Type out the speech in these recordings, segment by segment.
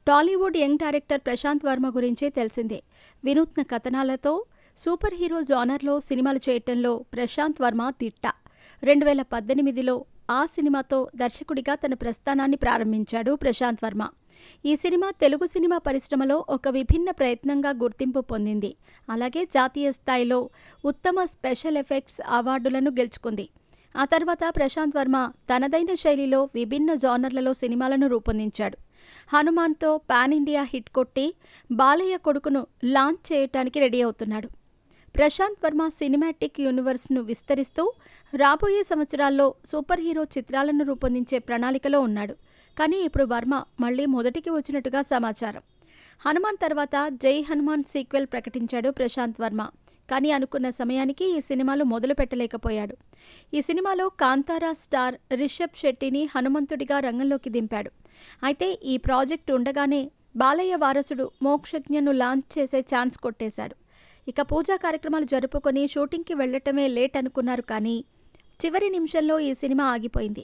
Tollywood young director Prashanth Varma గురించి తెలిసిందే. వినూత్న కథనాలతో సూపర్ హీరో జానర్లో సినిమాలు చేయటంలో ప్రశాంత్ వర్మ దిట్ట. 2018లో ఆ సినిమాతో దర్శకుడిగా తన ప్రస్థానాన్ని ప్రారంభించాడు ప్రశాంత్ వర్మ. ఈ సినిమా తెలుగు సినిమా పరిశ్రమలో ఒక విభిన్న ప్రయత్నంగా గుర్తింపు పొందింది. అలాగే జాతీయ స్థాయిలో ఉత్తమ స్పెషల్ ఎఫెక్ట్స్ అవార్డులను గెలుచుకుంది. ఆ తర్వాత ప్రశాంత్ వర్మ తనదైన శైలిలో విభిన్న జానర్లలో సినిమాలను రూపొందించాడు. హనుమాన్తో పాన్ ఇండియా హిట్ కొట్టి బాలయ్య కొడుకును లాంచ్ చేయటానికి రెడీ అవుతున్నాడు. ప్రశాంత్ వర్మ సినిమాటిక్ యూనివర్స్ను విస్తరిస్తూ రాబోయే సంవత్సరాల్లో సూపర్ హీరో చిత్రాలను రూపొందించే ప్రణాళికలో ఉన్నాడు. కానీ ఇప్పుడు వర్మ మళ్లీ మొదటికి వచ్చినట్టుగా సమాచారం. హనుమాన్ తర్వాత జై హనుమాన్ సీక్వెల్ ప్రకటించాడు ప్రశాంత్ వర్మ. కానీ అనుకున్న సమయానికి ఈ సినిమాలు మొదలు పెట్టలేకపోయాడు. ఈ సినిమాలో కాంతారా స్టార్ రిషబ్ శెట్టిని హనుమంతుడిగా రంగంలోకి దింపాడు. అయితే ఈ ప్రాజెక్టు ఉండగానే బాలయ్య వారసుడు మోక్షజ్ఞను లాంచ్ చేసే ఛాన్స్ కొట్టేశాడు. ఇక పూజా కార్యక్రమాలు జరుపుకొని షూటింగ్కి వెళ్లటమే లేట్ అనుకున్నారు. కానీ చివరి నిమిషంలో ఈ సినిమా ఆగిపోయింది.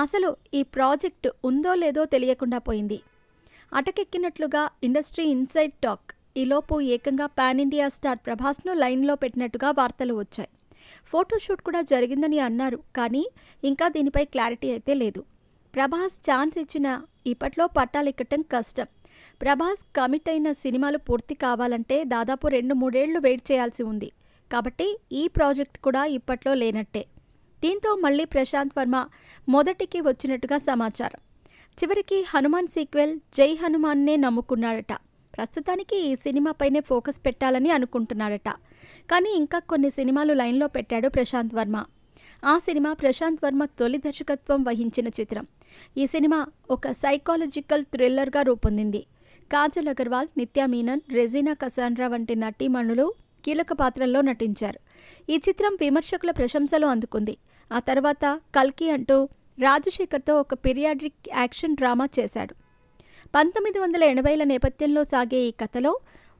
అసలు ఈ ప్రాజెక్టు ఉందో లేదో తెలియకుండా పోయింది. అటకెక్కినట్లుగా ఇండస్ట్రీ ఇన్సైడ్ టాక్. ఈలోపు ఏకంగా పాన్ ఇండియా స్టార్ ప్రభాస్ను లైన్లో పెట్టినట్టుగా వార్తలు వచ్చాయి. ఫోటోషూట్ కూడా జరిగిందని అన్నారు. కానీ ఇంకా దీనిపై క్లారిటీ అయితే లేదు. ప్రభాస్ ఛాన్స్ ఇచ్చినా ఇప్పట్లో పట్టాలెక్కటం కష్టం. ప్రభాస్ కమిట్ అయిన సినిమాలు పూర్తి కావాలంటే దాదాపు 2-3 ఏళ్లు వెయిట్ చేయాల్సి ఉంది. కాబట్టి ఈ ప్రాజెక్ట్ కూడా ఇప్పట్లో లేనట్టే. దీంతో మళ్లీ ప్రశాంత్ వర్మ మొదటికి వచ్చినట్టుగా సమాచారం. చివరికి హనుమాన్ సీక్వెల్ జై హనుమాన్నే నమ్ముకున్నాడట. ప్రస్తుతానికి ఈ సినిమాపైనే ఫోకస్ పెట్టాలని అనుకుంటున్నాడట. కానీ ఇంకా కొన్ని సినిమాలు లైన్లో పెట్టాడు ప్రశాంత్ వర్మ. ఆ సినిమా ప్రశాంత్ వర్మ తొలి దర్శకత్వం వహించిన చిత్రం. ఈ సినిమా ఒక సైకాలజికల్ థ్రిల్లర్గా రూపొందింది. కాజల్ అగర్వాల్, నిత్యా మీనన్, రెజీనా కసాండ్రా వంటి నటీమణులు కీలక పాత్రల్లో నటించారు. ఈ చిత్రం విమర్శకుల ప్రశంసలు అందుకుంది. ఆ తర్వాత కల్కి అంటూ రాజశేఖర్తో ఒక పీరియాడిక్ యాక్షన్ డ్రామా చేశాడు. 1980ల నేపథ్యంలో సాగే ఈ కథలో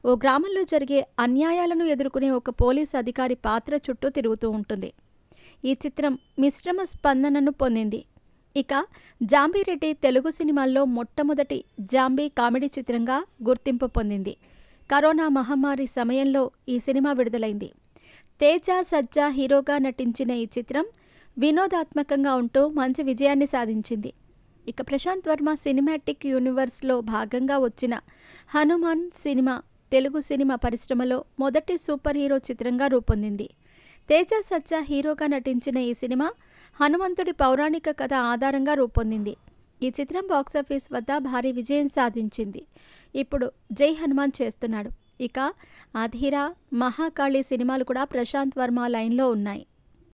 ఓ గ్రామంలో జరిగే అన్యాయాలను ఎదుర్కొనే ఒక పోలీస్ అధికారి పాత్ర చుట్టూ తిరుగుతూ ఉంటుంది. ఈ చిత్రం మిశ్రమ స్పందనను పొందింది. ఇక జాంబీరెడ్డి తెలుగు సినిమాల్లో మొట్టమొదటి జాంబీ కామెడీ చిత్రంగా గుర్తింపు పొందింది. కరోనా మహమ్మారి సమయంలో ఈ సినిమా విడుదలైంది. తేజ సజ్జా హీరోగా నటించిన ఈ చిత్రం వినోదాత్మకంగా ఉంటూ మంచి విజయాన్ని సాధించింది. ఇక ప్రశాంత్ వర్మ సినిమాటిక్ యూనివర్స్లో భాగంగా వచ్చిన హనుమాన్ సినిమా తెలుగు సినిమా పరిశ్రమలో మొదటి సూపర్ హీరో చిత్రంగా రూపొందింది. తేజ సజ్జా హీరోగా నటించిన ఈ సినిమా హనుమంతుడి పౌరాణిక కథ ఆధారంగా రూపొందింది. ఈ చిత్రం బాక్సాఫీస్ వద్ద భారీ విజయం సాధించింది. ఇప్పుడు జై హనుమాన్ చేస్తున్నాడు. ఇక అధీరా, మహాకాళి సినిమాలు కూడా ప్రశాంత్ వర్మ లైన్లో ఉన్నాయి.